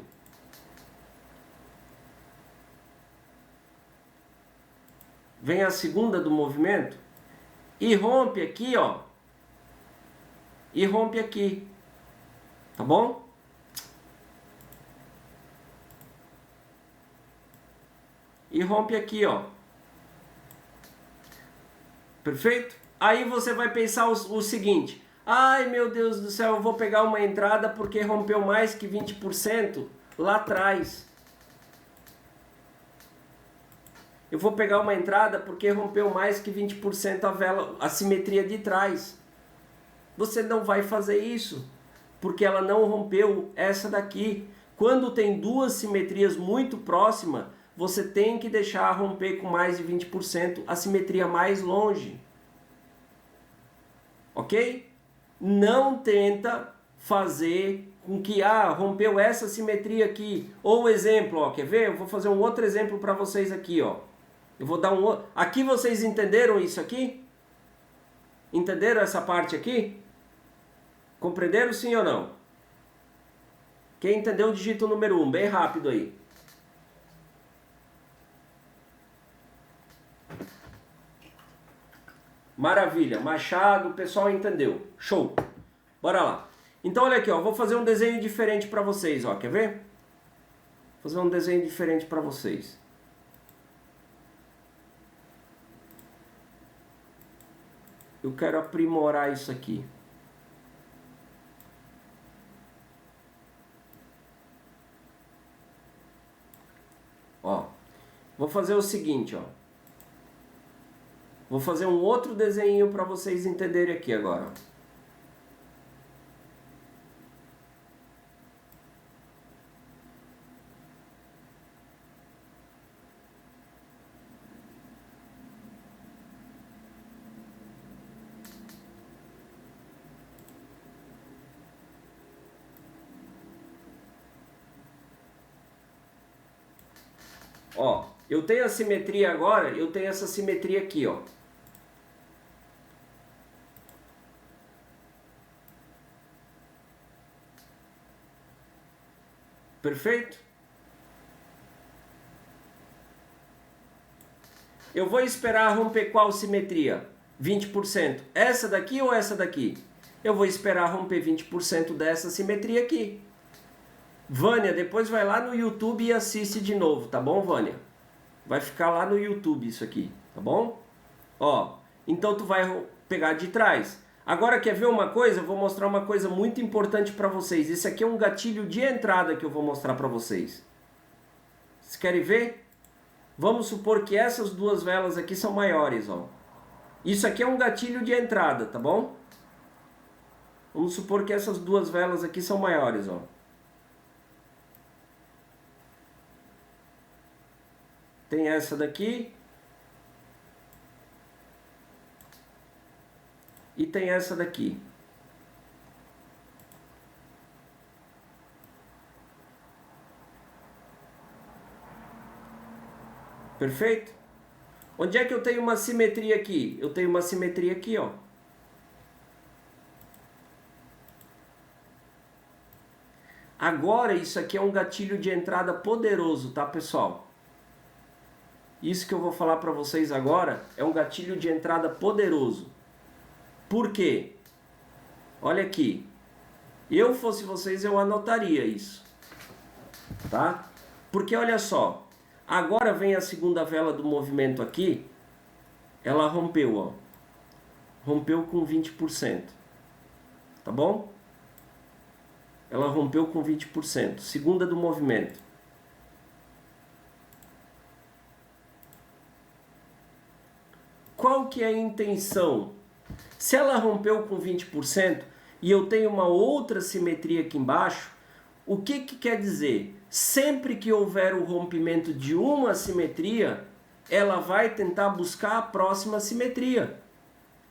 Vem a segunda do movimento. e rompe aqui, ó. E rompe aqui. Tá bom? E rompe aqui, ó. Perfeito? Aí você vai pensar o seguinte: ai meu Deus do céu, eu vou pegar uma entrada porque rompeu mais que 20% lá atrás. Eu vou pegar uma entrada porque rompeu mais que 20% a vela, a simetria de trás. Você não vai fazer isso, porque ela não rompeu essa daqui. Quando tem duas simetrias muito próximas, você tem que deixar romper com mais de 20% a simetria mais longe. Ok? Não tenta fazer com que, rompeu essa simetria aqui. Ou exemplo, ó, quer ver? Eu vou fazer um outro exemplo para vocês aqui, ó. Eu vou dar um outro. Aqui vocês entenderam isso aqui? Entenderam essa parte aqui? Compreenderam sim ou não? Quem entendeu, digita o número 1, bem rápido aí. Maravilha, Machado, o pessoal entendeu. Show. Bora lá. Então olha aqui, ó, vou fazer um desenho diferente para vocês, ó. Quer ver? Vou fazer um desenho diferente para vocês. Eu quero aprimorar isso aqui. Ó, vou fazer o seguinte, ó. Vou fazer um outro desenho para vocês entenderem aqui agora. Ó, eu tenho a simetria agora, eu tenho essa simetria aqui, ó. Perfeito? Eu vou esperar romper qual simetria? 20%. Essa daqui ou essa daqui? Eu vou esperar romper 20% dessa simetria aqui. Vânia, depois vai lá no YouTube e assiste de novo, tá bom, Vânia? Vai ficar lá no YouTube isso aqui, tá bom? Ó, então tu vai pegar de trás. Agora quer ver uma coisa? Eu vou mostrar uma coisa muito importante para vocês. Esse aqui é um gatilho de entrada que eu vou mostrar para vocês. Vocês querem ver? Vamos supor que essas duas velas aqui são maiores, ó. Isso aqui é um gatilho de entrada, tá bom? Vamos supor que essas duas velas aqui são maiores, ó. Tem essa daqui. E tem essa daqui. Perfeito? Onde é que eu tenho uma simetria aqui? Eu tenho uma simetria aqui, ó. Agora isso aqui é um gatilho de entrada poderoso, tá, pessoal? Isso que eu vou falar para vocês agora é um gatilho de entrada poderoso. Por quê? Olha aqui. Eu fosse vocês, eu anotaria isso. Tá? Porque olha só. Agora vem a segunda vela do movimento aqui. Ela rompeu, ó. Rompeu com 20%. Tá bom? Ela rompeu com 20%. Segunda do movimento. Qual que é a intenção? Se ela rompeu com 20% e eu tenho uma outra simetria aqui embaixo, o que quer dizer? Sempre que houver o rompimento de uma simetria, ela vai tentar buscar a próxima simetria.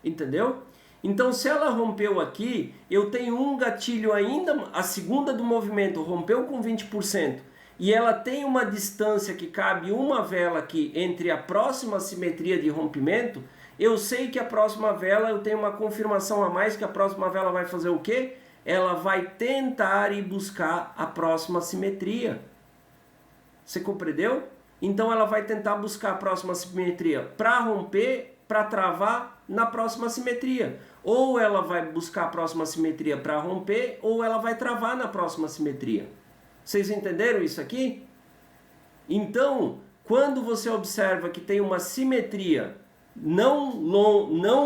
Entendeu? Então, se ela rompeu aqui, eu tenho um gatilho ainda, a segunda do movimento rompeu com 20%, e ela tem uma distância que cabe uma vela aqui entre a próxima simetria de rompimento, eu sei que a próxima vela, eu tenho uma confirmação a mais que a próxima vela vai fazer o quê? Ela vai tentar ir buscar a próxima simetria. Você compreendeu? Então ela vai tentar buscar a próxima simetria para romper para travar na próxima simetria. Ou ela vai buscar a próxima simetria para romper, ou ela vai travar na próxima simetria. Vocês entenderam isso aqui? Então, quando você observa que tem uma simetria não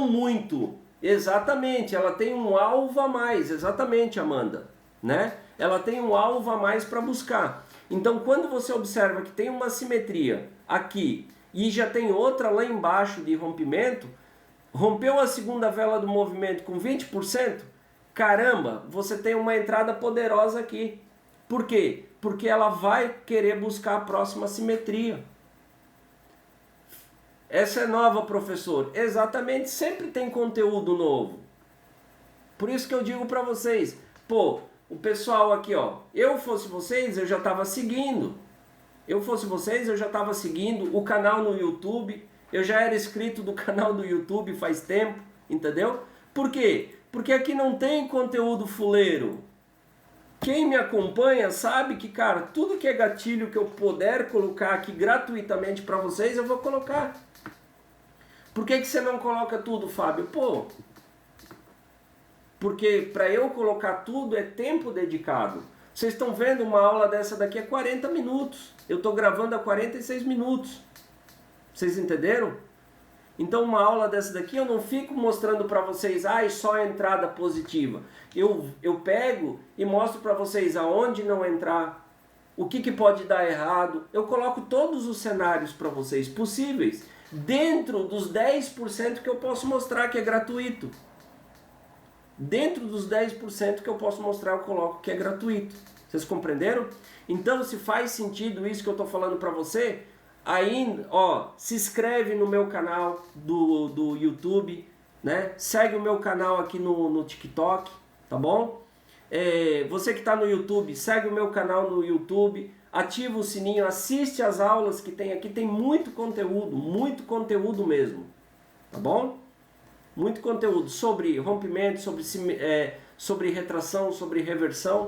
muito, exatamente, ela tem um alvo a mais, exatamente, Amanda, né? Ela tem um alvo a mais para buscar. Então, quando você observa que tem uma simetria aqui e já tem outra lá embaixo de rompimento, rompeu a segunda vela do movimento com 20%, caramba, você tem uma entrada poderosa aqui. Por quê? Porque ela vai querer buscar a próxima simetria. Essa é nova, professor. Exatamente, sempre tem conteúdo novo. Por isso que eu digo para vocês, pô, o pessoal aqui, ó, eu fosse vocês, eu já estava seguindo. Eu fosse vocês, eu já estava seguindo o canal no YouTube. Eu já era inscrito do canal do YouTube faz tempo, entendeu? Por quê? Porque aqui não tem conteúdo fuleiro. Quem me acompanha sabe que, cara, tudo que é gatilho que eu puder colocar aqui gratuitamente para vocês, eu vou colocar. Por que você não coloca tudo, Fábio? Pô, porque para eu colocar tudo é tempo dedicado. Vocês estão vendo uma aula dessa daqui a 40 minutos. Eu estou gravando a 46 minutos. Vocês entenderam? Então uma aula dessa daqui eu não fico mostrando para vocês, só entrada positiva. Eu pego e mostro para vocês aonde não entrar, o que pode dar errado. Eu coloco todos os cenários para vocês possíveis, dentro dos 10% que eu posso mostrar que é gratuito. Dentro dos 10% que eu posso mostrar, eu coloco que é gratuito. Vocês compreenderam? Então, se faz sentido isso que eu estou falando para você, aí, ó, se inscreve no meu canal do YouTube, né? Segue o meu canal aqui no TikTok, tá bom? Você que está no YouTube, segue o meu canal no YouTube, ativa o sininho, assiste as aulas que tem aqui, tem muito conteúdo mesmo, tá bom? Muito conteúdo sobre rompimento, sobre retração, sobre reversão,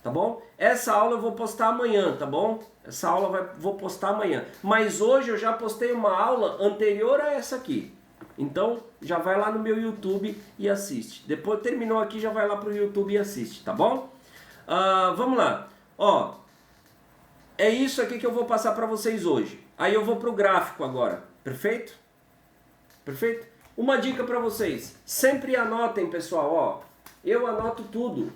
tá bom? Essa aula eu vou postar amanhã, tá bom? Essa aula vou postar amanhã. Mas hoje eu já postei uma aula anterior a essa aqui. Então já vai lá no meu YouTube e assiste. Depois terminou aqui, já vai lá pro YouTube e assiste, tá bom? Vamos lá. Ó, é isso aqui que eu vou passar para vocês hoje. Aí eu vou pro gráfico agora. Perfeito? Perfeito? Uma dica para vocês. Sempre anotem, pessoal. Ó, eu anoto tudo.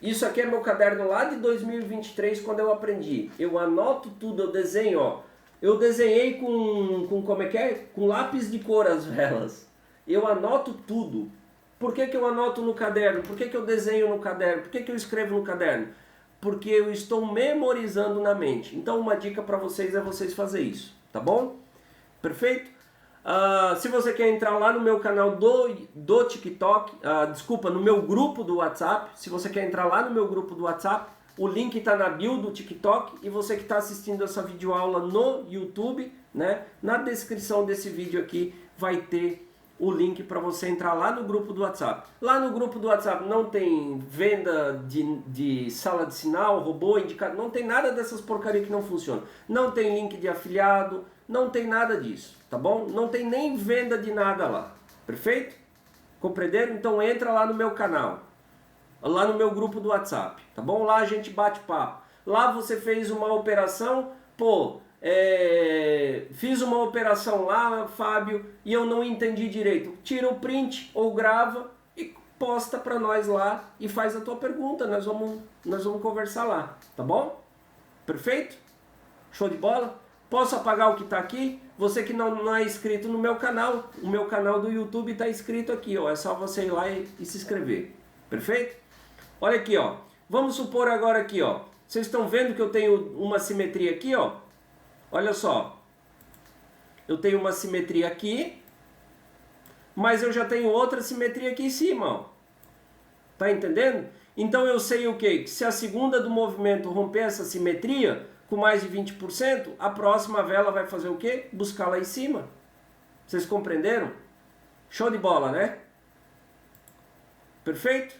Isso aqui é meu caderno lá de 2023, quando eu aprendi. Eu anoto tudo, eu desenho, ó. Eu desenhei como é que é? Com lápis de cor as velas. Eu anoto tudo. Por que eu anoto no caderno? Por que eu desenho no caderno? Por que eu escrevo no caderno? Porque eu estou memorizando na mente. Então uma dica para vocês é vocês fazerem isso, tá bom? Perfeito? Se você quer entrar lá no meu canal do TikTok, desculpa, no meu grupo do WhatsApp, se você quer entrar lá no meu grupo do WhatsApp, o link está na bio do TikTok, e você que está assistindo essa videoaula no YouTube, né, na descrição desse vídeo aqui vai ter o link para você entrar lá no grupo do WhatsApp. Lá no grupo do WhatsApp não tem venda de sala de sinal, robô, indicador, não tem nada dessas porcarias que não funcionam. Não tem link de afiliado, não tem nada disso, tá bom? Não tem nem venda de nada lá, perfeito? Compreenderam? Então entra lá no meu canal, lá no meu grupo do WhatsApp, tá bom? Lá a gente bate papo. Lá você fez uma operação, fiz uma operação lá, Fábio, e eu não entendi direito. Tira o print ou grava e posta para nós lá e faz a tua pergunta. Nós vamos conversar lá, tá bom? Perfeito? Show de bola? Posso apagar o que está aqui? Você que não é inscrito no meu canal, o meu canal do YouTube está inscrito aqui, ó. É só você ir lá e se inscrever. Perfeito? Olha aqui, ó. Vamos supor agora aqui, ó. Vocês estão vendo que eu tenho uma simetria aqui, ó. Olha só. Eu tenho uma simetria aqui, mas eu já tenho outra simetria aqui em cima, ó. Tá entendendo? Então eu sei o quê? Que se a segunda do movimento romper essa simetria com mais de 20%, a próxima vela vai fazer o quê? Buscar lá em cima. Vocês compreenderam? Show de bola, né? Perfeito?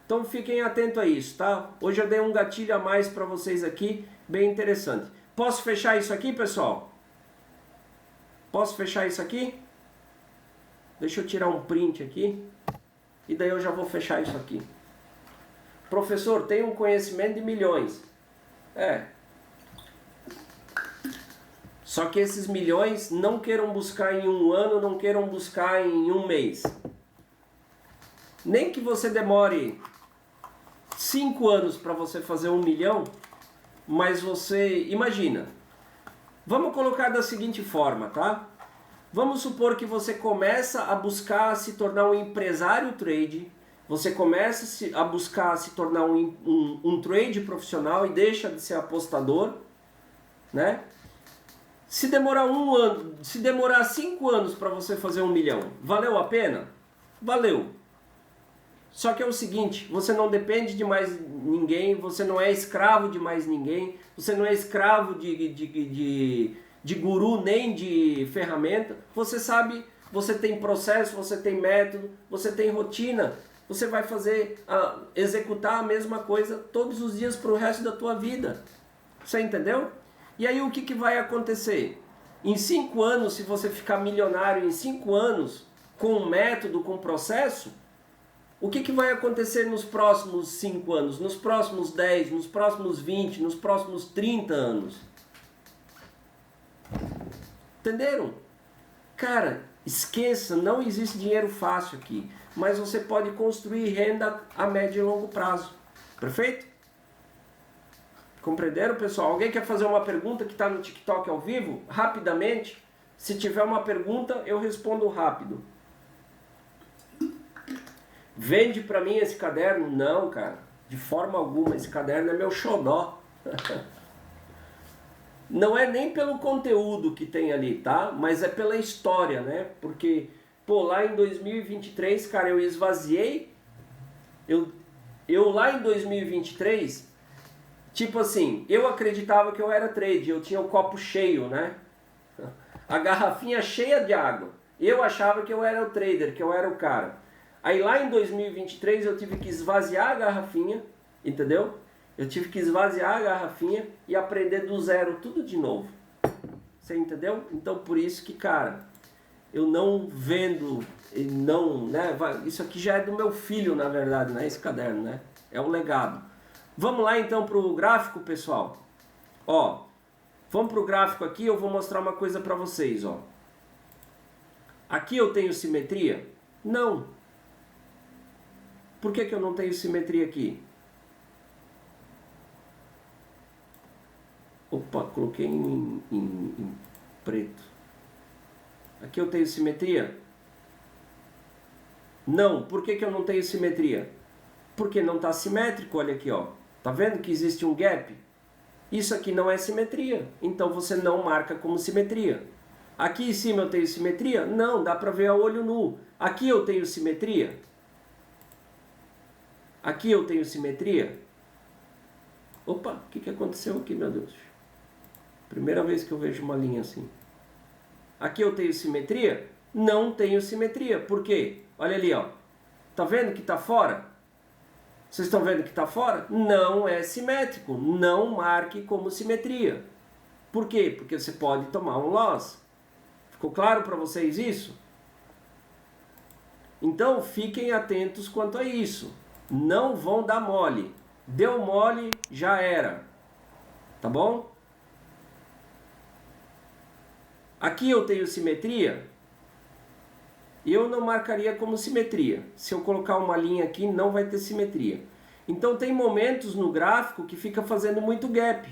Então fiquem atentos a isso, tá? Hoje eu dei um gatilho a mais para vocês aqui, bem interessante. Posso fechar isso aqui, pessoal? Posso fechar isso aqui? Deixa eu tirar um print aqui. E daí eu já vou fechar isso aqui. Professor, tem um conhecimento de milhões. Só que esses milhões não queiram buscar em um ano, não queiram buscar em um mês. Nem que você demore 5 anos para você fazer 1 milhão, mas você... Imagina, vamos colocar da seguinte forma, tá? Vamos supor que você começa a buscar se tornar um empresário trade, você começa a buscar se tornar um trade profissional e deixa de ser apostador, né? Se demorar 1 ano, se demorar 5 anos para você fazer 1 milhão, valeu a pena? Valeu. Só que é o seguinte, você não depende de mais ninguém, você não é escravo de mais ninguém, você não é escravo de guru nem de ferramenta. Você sabe, você tem processo, você tem método, você tem rotina. Você vai executar a mesma coisa todos os dias para o resto da tua vida. Você entendeu? E aí o que vai acontecer? Em 5 anos, se você ficar milionário em 5 anos, com método, com processo, o que vai acontecer nos próximos 5 anos, nos próximos 10, nos próximos 20, nos próximos 30 anos? Entenderam? Cara, esqueça, não existe dinheiro fácil aqui, mas você pode construir renda a médio e longo prazo. Perfeito? Compreenderam, pessoal? Alguém quer fazer uma pergunta que está no TikTok ao vivo? Rapidamente. Se tiver uma pergunta, eu respondo rápido. Vende para mim esse caderno? Não, cara. De forma alguma. Esse caderno é meu xodó. Não é nem pelo conteúdo que tem ali, tá? Mas é pela história, né? Porque, pô, lá em 2023, cara, eu esvaziei. Eu lá em 2023, tipo assim, eu acreditava que eu era trade, eu tinha o copo cheio, né? A garrafinha cheia de água. Eu achava que eu era o trader, que eu era o cara. Aí lá em 2023 eu tive que esvaziar a garrafinha, entendeu? Eu tive que esvaziar a garrafinha e aprender do zero tudo de novo. Você entendeu? Então por isso que, cara, eu não vendo, não, né? Isso aqui já é do meu filho, na verdade, né? Esse caderno, né? É um legado. Vamos lá então para o gráfico, pessoal. Ó, vamos para o gráfico aqui, eu vou mostrar uma coisa para vocês, ó. Aqui eu tenho simetria? Não. Por que eu não tenho simetria aqui? Opa, coloquei em preto. Aqui eu tenho simetria? Não. Por que eu não tenho simetria? Porque não está simétrico, olha aqui, ó. Tá vendo que existe um gap? Isso aqui não é simetria. Então você não marca como simetria. Aqui em cima eu tenho simetria? Não, dá para ver a olho nu. Aqui eu tenho simetria? Aqui eu tenho simetria? Opa, o que aconteceu aqui, meu Deus? Primeira vez que eu vejo uma linha assim. Aqui eu tenho simetria? Não tenho simetria. Por quê? Olha ali, ó. Tá vendo que tá fora? Vocês estão vendo que está fora? Não é simétrico. Não marque como simetria. Por quê? Porque você pode tomar um loss. Ficou claro para vocês isso? Então fiquem atentos quanto a isso. Não vão dar mole. Deu mole, já era. Tá bom? Aqui eu tenho simetria. Eu não marcaria como simetria. Se eu colocar uma linha aqui, não vai ter simetria. Então tem momentos no gráfico que fica fazendo muito gap.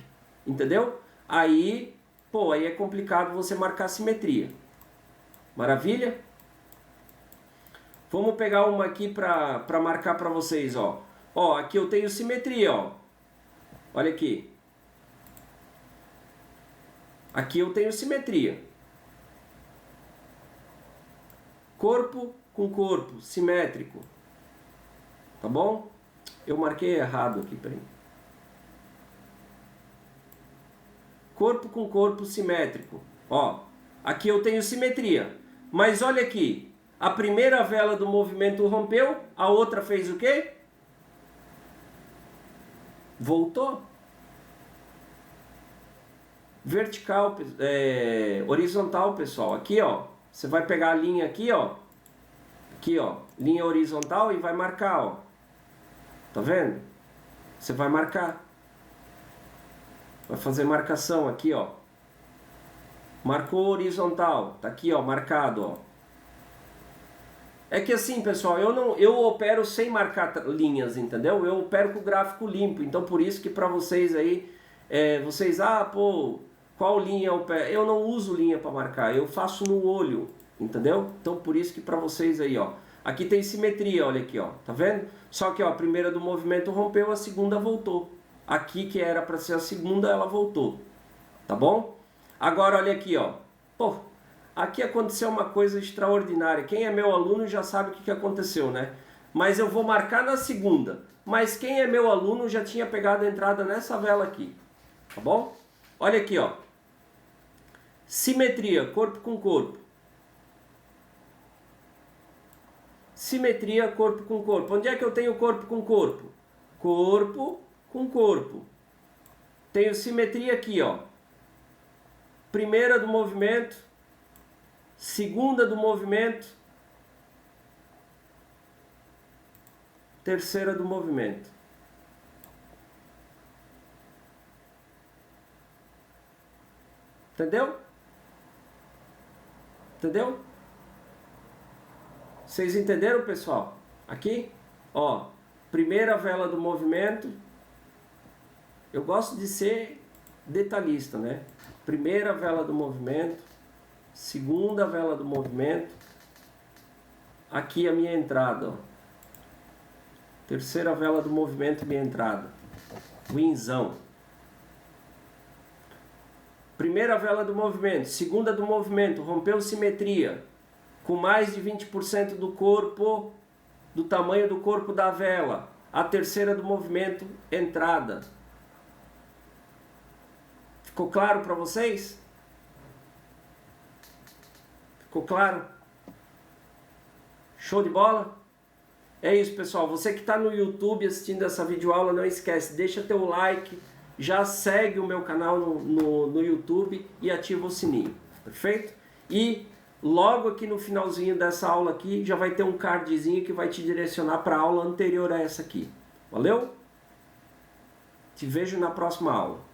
Entendeu? Aí, pô, aí é complicado você marcar simetria. Maravilha? Vamos pegar uma aqui para marcar para vocês, ó. Ó, aqui eu tenho simetria, ó. Olha aqui. Aqui eu tenho simetria. Corpo com corpo, simétrico. Tá bom? Eu marquei errado aqui, peraí. Corpo com corpo, simétrico. Ó, aqui eu tenho simetria. Mas olha aqui. A primeira vela do movimento rompeu, a outra fez o quê? Voltou. Vertical, horizontal, pessoal. Aqui, ó, você vai pegar a linha aqui, ó, linha horizontal e vai marcar, ó. Tá vendo? Você vai marcar. Vai fazer marcação aqui, ó. Marcou horizontal, tá aqui, ó, marcado, ó. É que assim, pessoal, eu opero sem marcar linhas, entendeu? Eu opero com o gráfico limpo, então por isso que para vocês aí, pô, qual linha eu opero? Eu não uso linha para marcar, eu faço no olho, entendeu? Então por isso que para vocês aí, ó, aqui tem simetria, olha aqui, ó, tá vendo? Só que, ó, a primeira do movimento rompeu, a segunda voltou. Aqui que era para ser a segunda, ela voltou, tá bom? Agora olha aqui, ó, pô, aqui aconteceu uma coisa extraordinária. Quem é meu aluno já sabe o que aconteceu, né? Mas eu vou marcar na segunda. Mas quem é meu aluno já tinha pegado a entrada nessa vela aqui, tá bom? Olha aqui, ó, simetria, corpo com corpo. Simetria, corpo com corpo. Onde é que eu tenho corpo com corpo? Corpo com corpo. Tenho simetria aqui, ó. Primeira do movimento, segunda do movimento, terceira do movimento. Entendeu? Entendeu? Vocês entenderam, pessoal? Aqui, ó, primeira vela do movimento. Eu gosto de ser detalhista, né? Primeira vela do movimento, segunda vela do movimento. Aqui a minha entrada, ó. Terceira vela do movimento, minha entrada. Winzão. Primeira vela do movimento, segunda do movimento, rompeu simetria. Com mais de 20% do corpo, do tamanho do corpo da vela. A terceira do movimento, entrada. Ficou claro para vocês? Ficou claro? Show de bola? É isso, pessoal. Você que está no YouTube assistindo essa videoaula, não esquece, deixa teu like, já segue o meu canal no YouTube e ativa o sininho. Perfeito? E logo aqui no finalzinho dessa aula aqui, já vai ter um cardzinho que vai te direcionar para a aula anterior a essa aqui. Valeu? Te vejo na próxima aula.